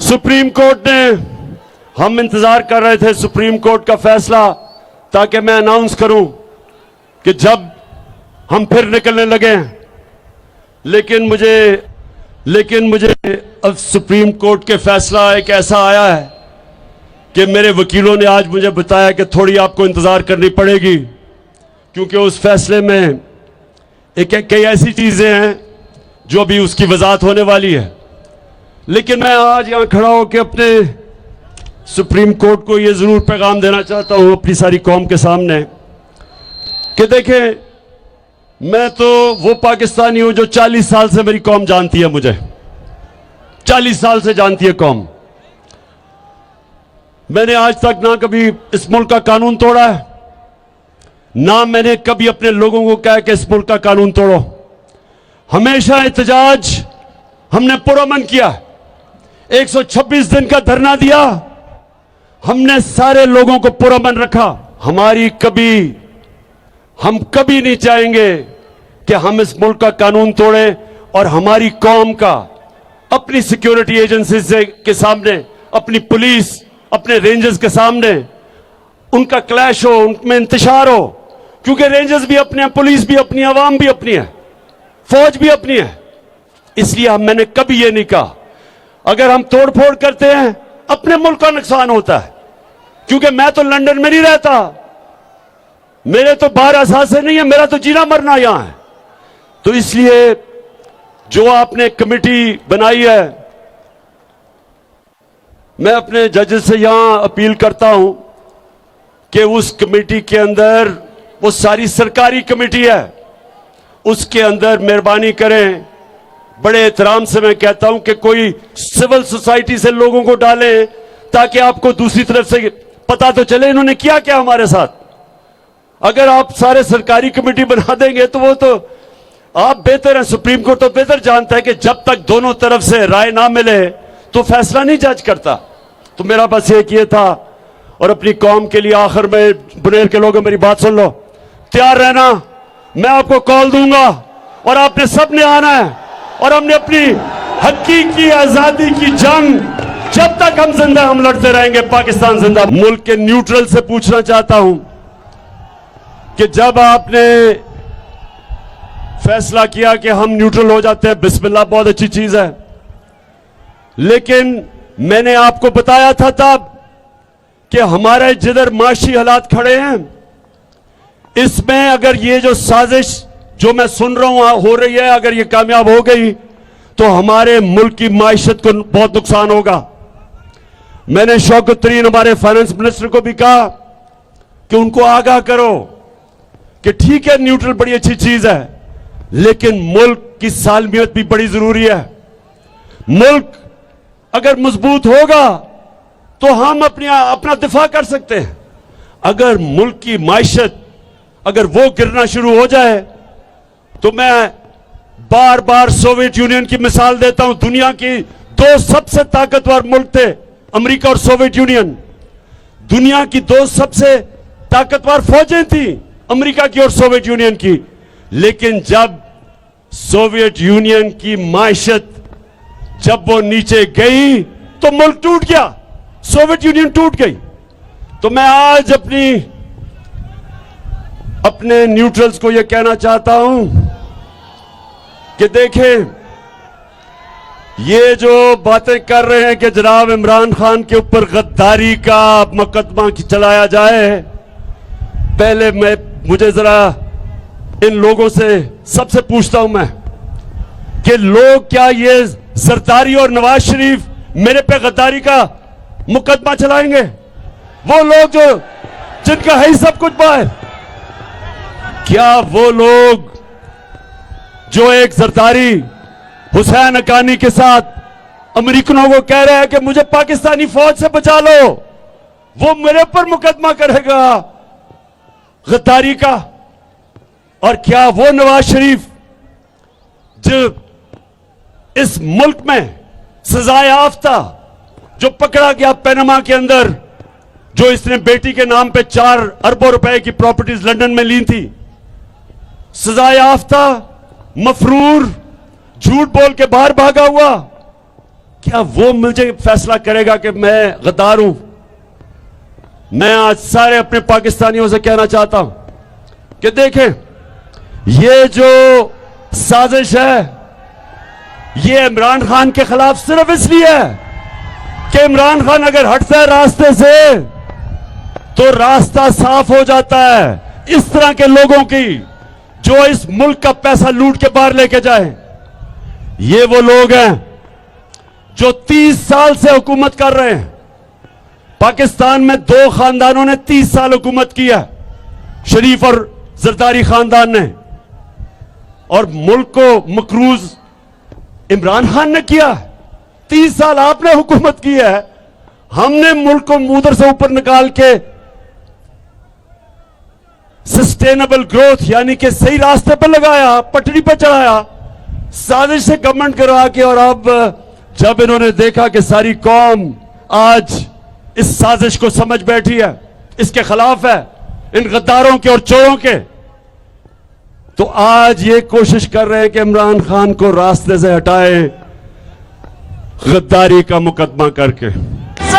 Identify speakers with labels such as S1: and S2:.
S1: Supreme court ने, हम इंतजार कर रहे थे सुप्रीम कोर्ट का फैसला ताकि मैं अनाउंस करूं कि जब हम फिर निकलने लगे, लेकिन मुझे अब सुप्रीम कोर्ट के फैसला एक ऐसा आया है कि मेरे वकीलों ने आज मुझे बताया कि थोड़ी आपको इंतजार करनी पड़ेगी, क्योंकि उस फैसले में कई ऐसी चीजें हैं जो अभी उसकी वजाहत होने वाली है। लेकिन मैं आज यहां खड़ा होकर अपने सुप्रीम कोर्ट को यह जरूर पैगाम देना चाहता हूं अपनी सारी कौम के सामने कि देखें, मैं तो वो पाकिस्तानी हूं जो 40 साल से मेरी कौम जानती है, मुझे 40 साल से जानती है कौम। मैंने आज तक ना कभी इस मुल्क का कानून तोड़ा है, ना मैंने कभी अपने लोगों को कहा कि इस मुल्क का कानून तोड़ो। हमेशा एहतजाज हमने पुरअमन किया, 126 दिन का धरना दिया, हमने सारे लोगों को पुरअमन रखा। हम कभी नहीं चाहेंगे कि हम इस मुल्क का कानून तोड़ें और हमारी कौम का अपनी सिक्योरिटी एजेंसी के सामने, अपनी पुलिस, अपने रेंजर्स के सामने उनका क्लैश हो, उनमें इंतशार हो, क्योंकि रेंजर्स भी अपने हैं, पुलिस भी अपनी, अवाम भी अपनी है, फौज भी अपनी है। इसलिए मैंने कभी यह नहीं कहा अगर हम तोड़फोड़ करते हैं अपने मुल्क का नुकसान होता है, क्योंकि मैं तो लंदन में नहीं रहता, मेरे तो बाहर असासे नहीं है, मेरा तो जीना मरना यहां है। तो इसलिए जो आपने कमेटी बनाई है, मैं अपने जजेस से यहां अपील करता हूं कि उस कमेटी के अंदर, वो सारी सरकारी कमेटी है, उसके अंदर मेहरबानी करें, बड़े एहतराम से मैं कहता हूं कि कोई सिविल सोसाइटी से लोगों को डालें ताकि आपको दूसरी तरफ से पता तो चले इन्होंने किया क्या हमारे साथ। अगर आप सारे सरकारी कमेटी बना देंगे तो वो तो आप बेहतर हैं, सुप्रीम कोर्ट तो बेहतर जानता है कि जब तक दोनों तरफ से राय ना मिले तो फैसला नहीं जज करता। तो मेरा बस एक ये था, और अपनी कौम के लिए आखिर में, बुनेर के लोगों मेरी बात सुन लो, तैयार रहना, मैं आपको कॉल दूंगा और आपने सबने आना है, और हमने अपनी हकीकी आजादी की जंग जब तक हम जिंदा हम लड़ते रहेंगे। पाकिस्तान जिंदा। मुल्क के न्यूट्रल से पूछना चाहता हूं कि जब आपने फैसला किया कि हम न्यूट्रल हो जाते हैं, बिस्मिल्लाह, बहुत अच्छी चीज है, लेकिन मैंने आपको बताया था तब कि हमारे जिधर माशी हालात खड़े हैं, इसमें अगर ये जो साजिश जो मैं सुन रहा हूं हो रही है, अगर ये कामयाब हो गई तो हमारे मुल्क की माइशत को बहुत नुकसान होगा। मैंने शौकत तरीन हमारे फाइनेंस मिनिस्टर को भी कहा कि उनको आगाह करो कि ठीक है न्यूट्रल बड़ी अच्छी चीज है, लेकिन मुल्क की सालमियत भी बड़ी जरूरी है। मुल्क अगर मजबूत होगा तो हम अपना दिफा कर सकते हैं। अगर मुल्क की माइशत अगर वो गिरना शुरू हो जाए तो मैं बार बार सोवियत यूनियन की मिसाल देता हूं। दुनिया की दो सबसे ताकतवर मुल्क थे, अमेरिका और सोवियत यूनियन। दुनिया की दो सबसे ताकतवर फौजें थी, अमेरिका की और सोवियत यूनियन की। लेकिन जब सोवियत यूनियन की माइशत जब वो नीचे गई तो मुल्क टूट गया, सोवियत यूनियन टूट गई। तो मैं आज अपने न्यूट्रल्स को यह कहना चाहता हूं कि देखें, ये जो बातें कर रहे हैं कि जनाब इमरान खान के ऊपर गद्दारी का मुकदमा चलाया जाए, पहले मुझे जरा इन लोगों से सबसे पूछता हूं मैं कि लोग क्या ये जरदारी और नवाज शरीफ मेरे पे गद्दारी का मुकदमा चलाएंगे? वो लोग जिनका है ही सब कुछ बाहर, क्या वो लोग जो एक जरदारी हुसैन हक्कानी के साथ अमेरिकनों को कह रहे हैं कि मुझे पाकिस्तानी फौज से बचा लो, वो मेरे पर मुकदमा करेगा गद्दारी का? और क्या वो नवाज शरीफ जो इस मुल्क में सजाए याफ्ता, जो पकड़ा गया पनामा के अंदर, जो इसने बेटी के नाम पे 4 अरबों रुपए की प्रॉपर्टीज लंदन में ली थी, सजाए याफ्ता, मफरूर, झूठ बोल के बाहर भागा हुआ, क्या वो मुझे फैसला करेगा कि मैं गद्दार हूं? मैं आज सारे अपने पाकिस्तानियों से कहना चाहता हूं कि देखें, ये जो साजिश है ये इमरान खान के खिलाफ सिर्फ इसलिए है कि इमरान खान अगर हटता है रास्ते से तो रास्ता साफ हो जाता है इस तरह के लोगों की जो इस मुल्क का पैसा लूट के बाहर लेके जाए। ये वो लोग हैं जो 30 साल से हुकूमत कर रहे हैं। पाकिस्तान में 2 खानदानों ने 30 साल हुकूमत की है, शरीफ और जरदारी खानदान ने, और मुल्क को मकरूज इमरान खान ने किया। 30 साल आपने हुकूमत की है, हमने मुल्क को मुदर से ऊपर निकाल के सस्टेनेबल ग्रोथ यानी कि सही रास्ते पर लगाया, पटरी पर चढ़ाया, साजिश से गवर्नमेंट करवा के। और अब जब इन्होंने देखा कि सारी कौम आज इस साजिश को समझ बैठी है, इसके खिलाफ है, इन गद्दारों के और चोरों के, तो आज ये कोशिश कर रहे हैं कि इमरान खान को रास्ते से हटाए गद्दारी का मुकदमा करके।